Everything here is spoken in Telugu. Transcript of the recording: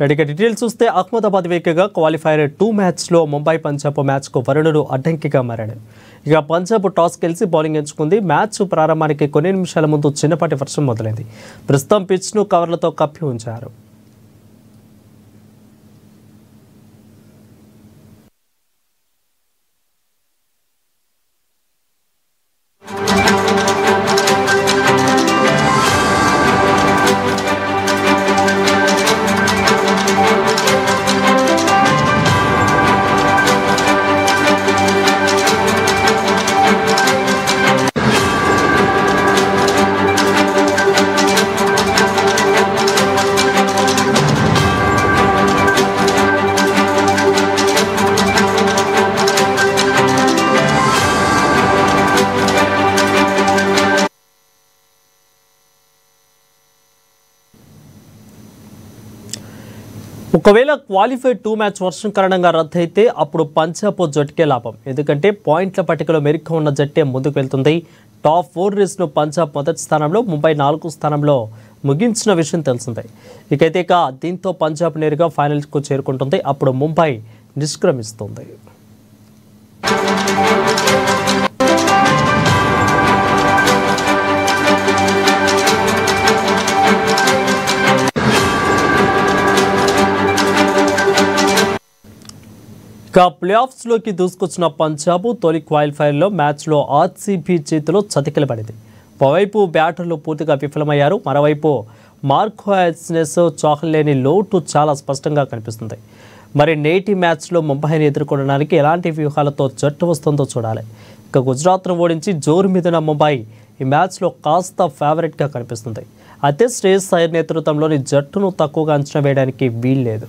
రెడీగా డీటెయిల్స్ చూస్తే అహ్మదాబాద్ వేదికగా క్వాలిఫైర్ 2 మ్యాచ్లో ముంబై పంజాబ్ మ్యాచ్కు వరుణుడు అడ్డంకిగా మారాడు. ఇక పంజాబ్ టాస్ గెలిచి బౌలింగ్ ఎంచుకుంది. మ్యాచ్ ప్రారంభానికి కొన్ని నిమిషాల ముందు చిన్నపాటి వర్షం మొదలైంది. ప్రస్తుతం పిచ్ను కవర్లతో కప్పి ఉంచారు. ఒకవేళ క్వాలిఫైడ్ 2 మ్యాచ్ వర్షం కారణంగా రద్దయితే అప్పుడు పంజాబ్ జట్టుకే లాభం. ఎందుకంటే పాయింట్ల పట్టికలో మెరుగ్గా ఉన్న జట్టే ముందుకు వెళ్తుంది. టాప్ 4 రేస్ను పంజాబ్ మొదటి స్థానంలో, ముంబై 4 స్థానంలో ముగించిన విషయం తెలిసిందే. ఇక దీంతో పంజాబ్ నేరుగా ఫైనల్కు చేరుకుంటుంది. అప్పుడు ముంబై నిష్క్రమిస్తుంది. ఇక ప్లే ఆఫ్స్లోకి దూసుకొచ్చిన పంజాబ్ తొలి క్వాలిఫైర్లో మ్యాచ్లో ఆర్సీబీ చేతిలో చతికిలబడింది. ఒకవైపు బ్యాటర్లు పూర్తిగా విఫలమయ్యారు. మరోవైపు మార్క్వెస్ చాహలేని లోటు చాలా స్పష్టంగా కనిపిస్తుంది. మరి నేటి మ్యాచ్లో ముంబైని ఎదుర్కొనడానికి ఎలాంటి వ్యూహాలతో జట్టు వస్తుందో చూడాలి. ఇక గుజరాత్ను ఓడించి జోరు మీదున్న ముంబై ఈ మ్యాచ్లో కాస్త ఫేవరెట్గా కనిపిస్తుంది. అయితే శ్రేయస్ అయ్యర్ నేతృత్వంలోని జట్టును తక్కువగా అంచనా వేయడానికి వీల్లేదు.